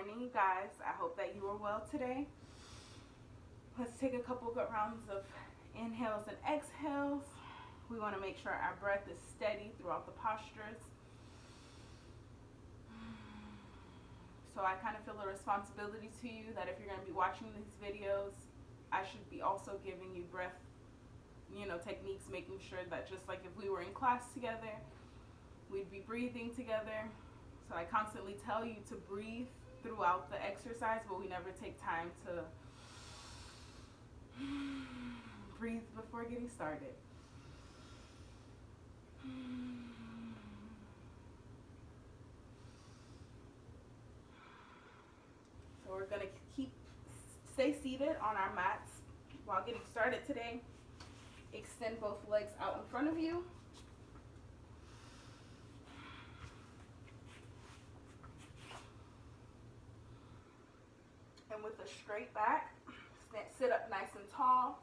morning, you guys. I hope that you are well today. Let's take a couple good rounds of inhales and exhales. We want to make sure our breath is steady throughout the postures. So I kind of feel a responsibility to you that if you're going to be watching these videos, I should be also giving you breath, techniques, making sure that just like if we were in class together, we'd be breathing together. So I constantly tell you to breathe throughout the exercise, but we never take time to breathe before getting started. So we're going to stay seated on our mats while getting started today. Extend both legs out in front of you. And with a straight back, sit up nice and tall.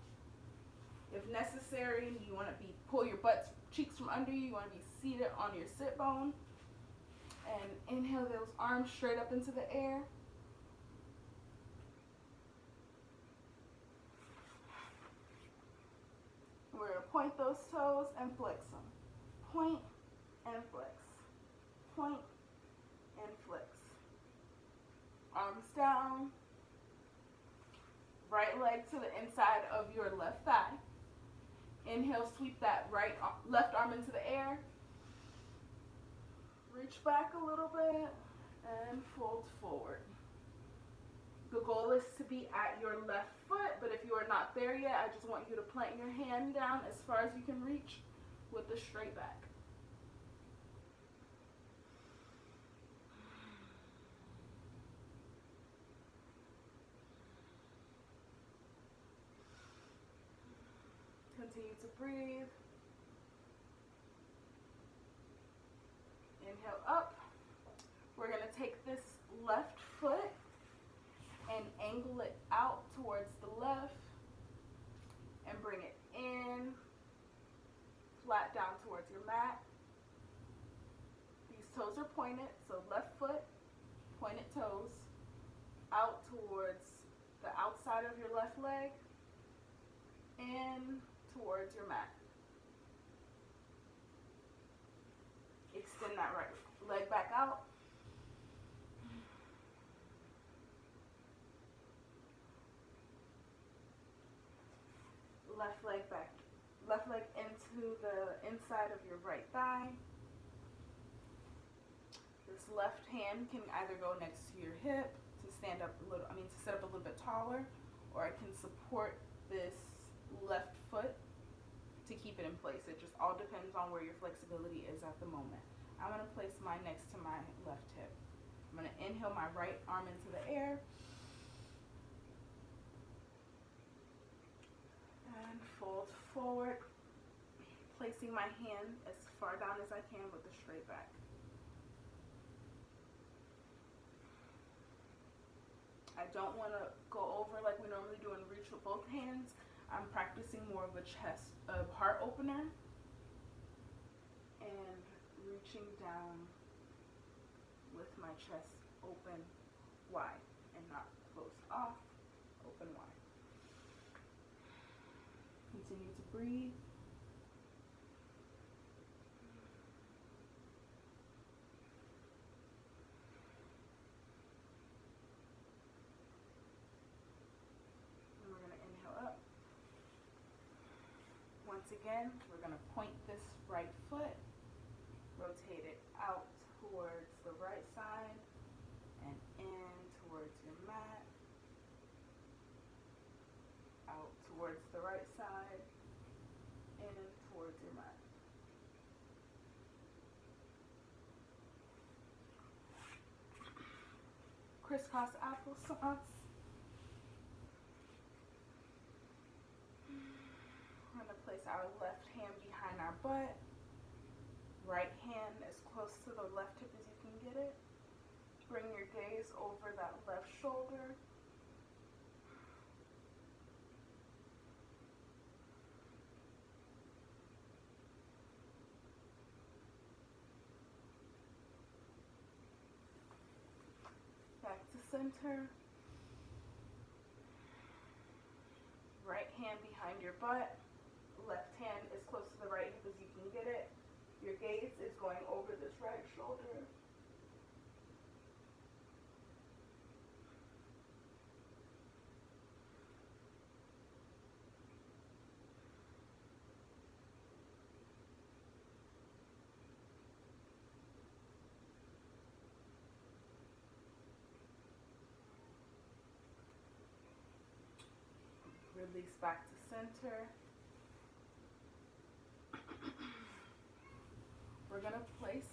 If necessary, you want to pull your butt cheeks from under you. You want to be seated on your sit bone. And inhale those arms straight up into the air. We're going to point those toes and flex them. Point and flex. Point and flex. Arms down. Right leg to the inside of your left thigh. Inhale, sweep that left arm into the air. Reach back a little bit and fold forward. The goal is to be at your left foot, but if you are not there yet, I just want you to plant your hand down as far as you can reach with the straight back. Continue to breathe. Inhale up. We're going to take this left foot and angle it out towards the left and bring it in, flat down towards your mat. These toes are pointed, so left foot, pointed toes, out towards the outside of your left leg, in towards your mat. Extend that right leg back out. Left leg into the inside of your right thigh. This left hand can either go next to your hip to sit up a little bit taller, or it can support this left foot to keep it in place. It just all depends on where your flexibility is at the moment. I'm going to place mine next to my left hip. I'm going to inhale my right arm into the air and fold forward, placing my hand as far down as I can with the straight back. I don't want to go over like we normally do and reach with both hands. I'm practicing more of a heart opener and reaching down with my chest open wide and not closed off, open wide. Continue to breathe. And we're going to inhale up. Once again, we're going to point this right foot, rotate it out towards the right side and in towards your mat, out towards the right side, in towards your mat. Crisscross applesauce. We're going to place our left hand behind our butt. Right hand as close to the left hip as you can get it. Bring your gaze over that left shoulder. Back to center. Right hand behind your butt. Left hand as close to the right hip as you can get it. Your gaze is going over this right shoulder. Release back to center. We're gonna place,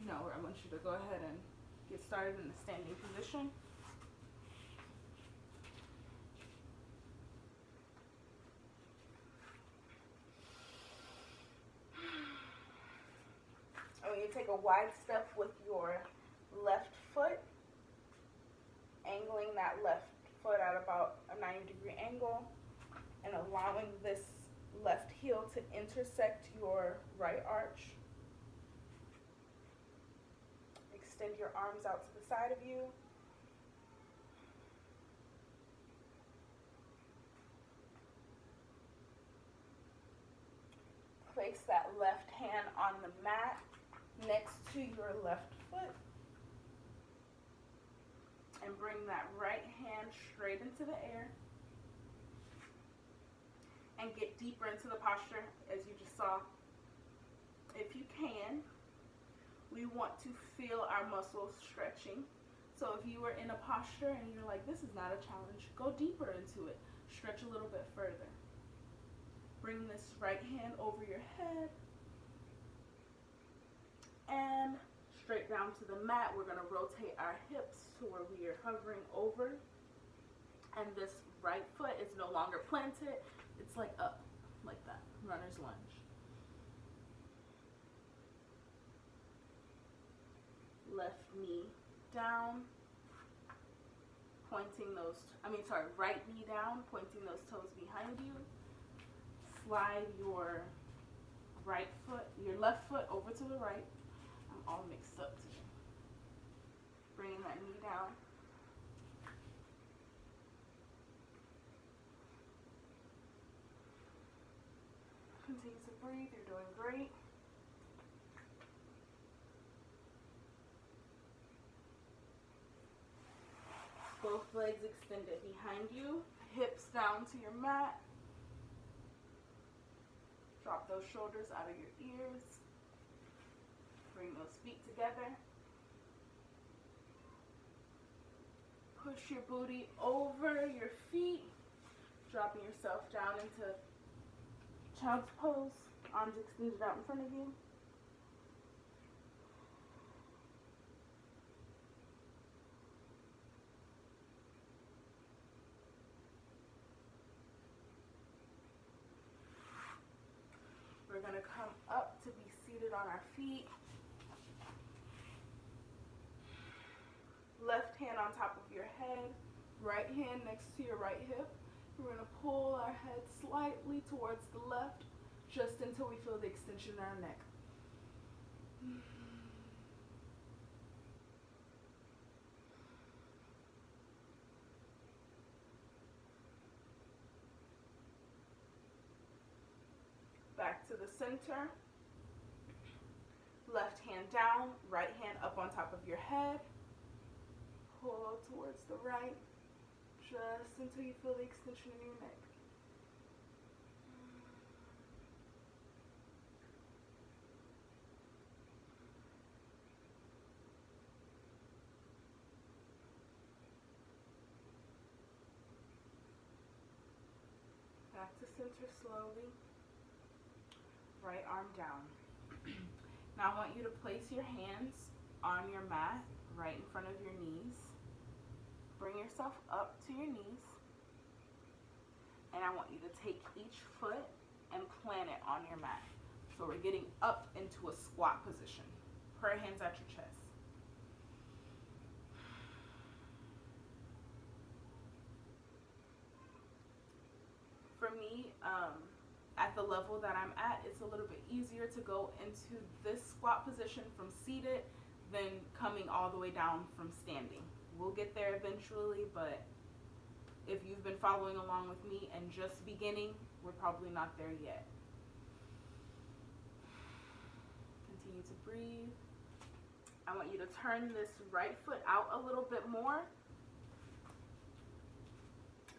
I want you to go ahead and get started in the standing position. I want you to take a wide step with your left foot, angling that left foot at about a 90-degree angle, and allowing this left heel to intersect your right arch. Extend your arms out to the side of you. Place that left hand on the mat next to your left foot. And bring that right hand straight into the air. And get deeper into the posture as you just saw. If you can, we want to feel our muscles stretching. So if you were in a posture and you're like, this is not a challenge, go deeper into it. Stretch a little bit further. Bring this right hand over your head. And straight down to the mat. We're going to rotate our hips to where we are hovering over. And this right foot is no longer planted. It's like up, like that. Runner's lunge. Left knee down, right knee down, pointing those toes behind you. Slide your left foot over to the right. I'm all mixed up today. Bringing that knee down. Continue to breathe, you're doing great. Both legs extended behind you, hips down to your mat. Drop those shoulders out of your ears. Bring those feet together. Push your booty over your feet, dropping yourself down into child's pose, arms extended out in front of you. We're going to come up to be seated on our feet. Left hand on top of your head, right hand next to your right hip. We're going to pull our head slightly towards the left, just until we feel the extension in our neck. Back to the center. Left hand down, right hand up on top of your head. Pull towards the right, just until you feel the extension in your neck. Back to center slowly. Right arm down. Now I want you to place your hands on your mat right in front of your knees. Bring yourself up to your knees. And I want you to take each foot and plant it on your mat. So we're getting up into a squat position. Prayer hands at your chest. For me, at the level that I'm at, it's a little bit easier to go into this squat position from seated than coming all the way down from standing. We'll get there eventually, but if you've been following along with me and just beginning, we're probably not there yet. Continue to breathe. I want you to turn this right foot out a little bit more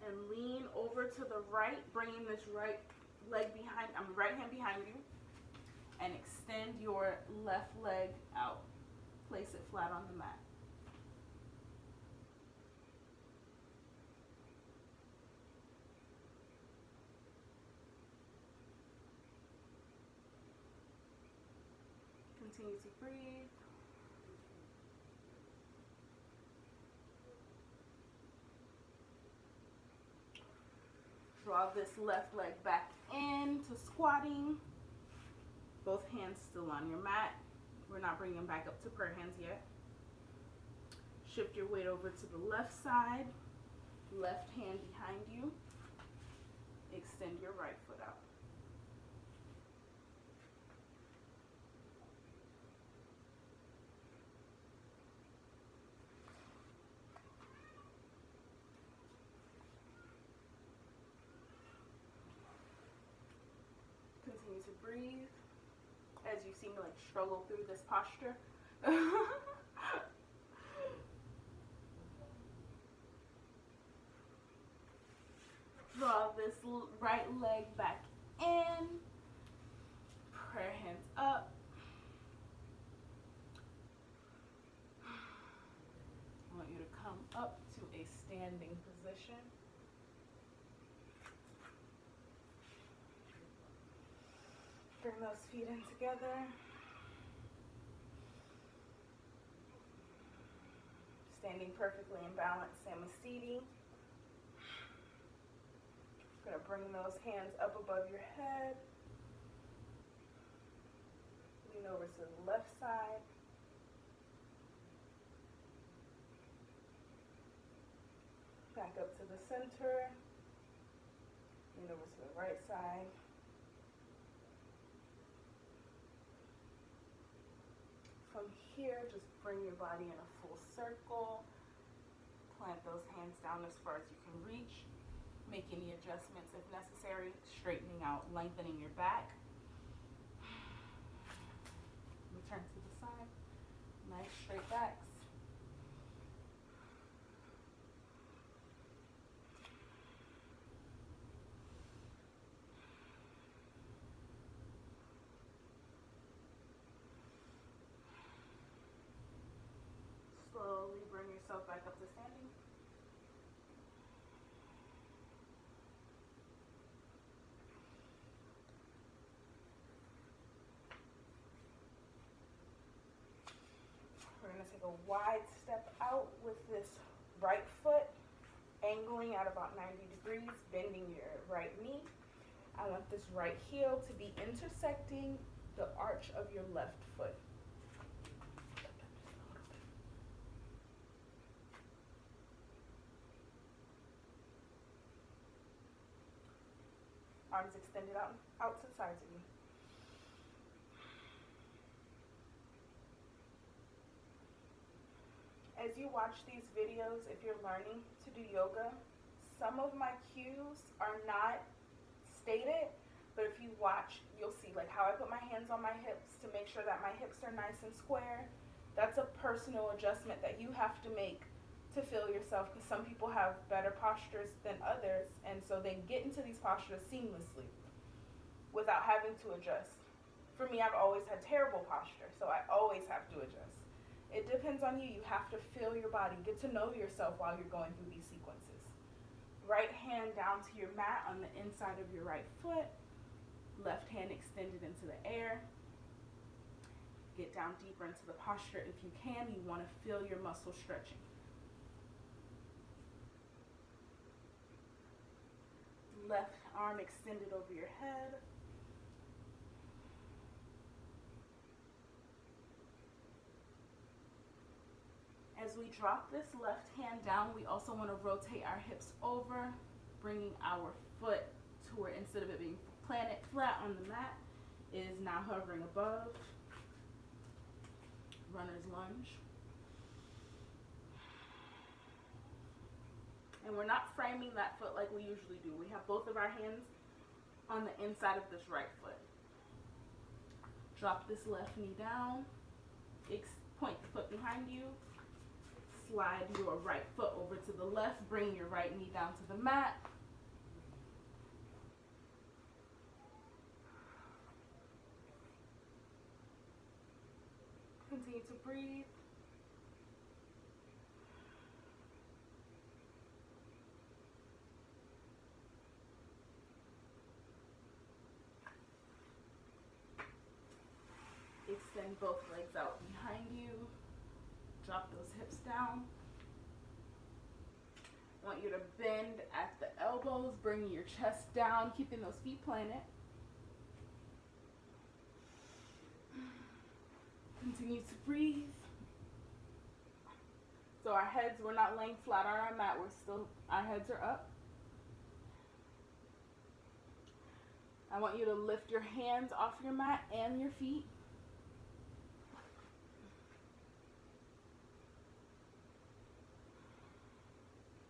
and lean over to the right, bringing this right leg behind, right hand behind you, and extend your left leg out. Place it flat on the mat. Continue to breathe. Draw this left leg back into squatting. Both hands still on your mat. We're not bringing them back up to prayer hands yet. Shift your weight over to the left side. Left hand behind you. Extend your right foot out. Continue to breathe as you seem to like struggle through this posture. Draw this right leg back in. Prayer hands up. I want you to come up to a standing position. Bring those feet in together. Standing perfectly in balance, Samasthiti. Gonna bring those hands up above your head. Lean over to the left side. Back up to the center. Lean over to the right side. From here, just bring your body in a full circle. Plant those hands down as far as you can reach. Make any adjustments if necessary, straightening out, lengthening your back. Return to the side. Nice straight backs. Slowly bring yourself back up to standing. We're going to take a wide step out with this right foot, angling at about 90 degrees, bending your right knee. I want this right heel to be intersecting the arch of your left foot. Arms extended out to the sides of you. As you watch these videos, if you're learning to do yoga, some of my cues are not stated, but if you watch, you'll see like how I put my hands on my hips to make sure that my hips are nice and square. That's a personal adjustment that you have to make to feel yourself, because some people have better postures than others, and so they get into these postures seamlessly without having to adjust. For me, I've always had terrible posture, so I always have to adjust. It depends on you. You have to feel your body, get to know yourself while you're going through these sequences. Right hand down to your mat on the inside of your right foot, left hand extended into the air. Get down deeper into the posture if you can. You want to feel your muscles stretching. Left arm extended over your head. As we drop this left hand down, we also want to rotate our hips over, bringing our foot to where instead of it being planted flat on the mat, it is now hovering above. Runner's lunge. And we're not framing that foot like we usually do. We have both of our hands on the inside of this right foot. Drop this left knee down. Point the foot behind you. Slide your right foot over to the left. Bring your right knee down to the mat. Continue to breathe. Extend both legs out behind you. Drop those hips down. I want you to bend at the elbows, bring your chest down, keeping those feet planted. Continue to breathe. So our heads, we're not laying flat on our mat, our heads are up. I want you to lift your hands off your mat and your feet.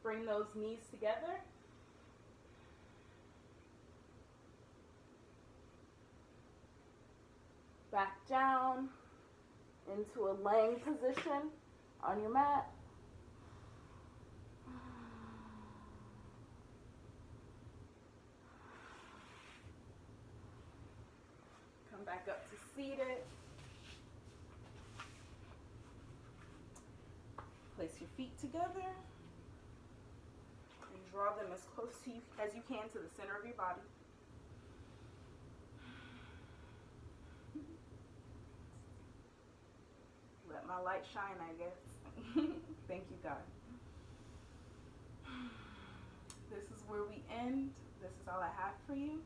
Bring those knees together. Back down into a laying position on your mat. Come back up to seated. Place your feet together. Draw them as close to you as you can to the center of your body. Let my light shine, I guess. Thank you, God. This is where we end. This is all I have for you.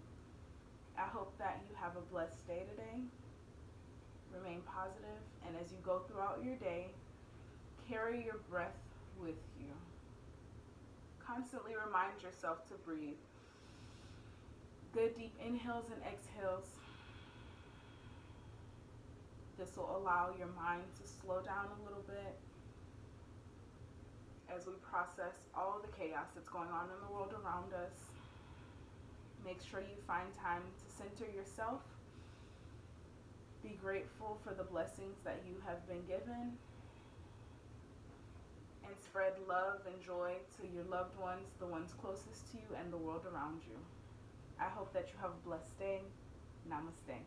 I hope that you have a blessed day today. Remain positive, and as you go throughout your day, carry your breath with you. Constantly remind yourself to breathe. Good deep inhales and exhales. This will allow your mind to slow down a little bit as we process all of the chaos that's going on in the world around us. Make sure you find time to center yourself. Be grateful for the blessings that you have been given. And spread love and joy to your loved ones, the ones closest to you, and the world around you. I hope that you have a blessed day. Namaste.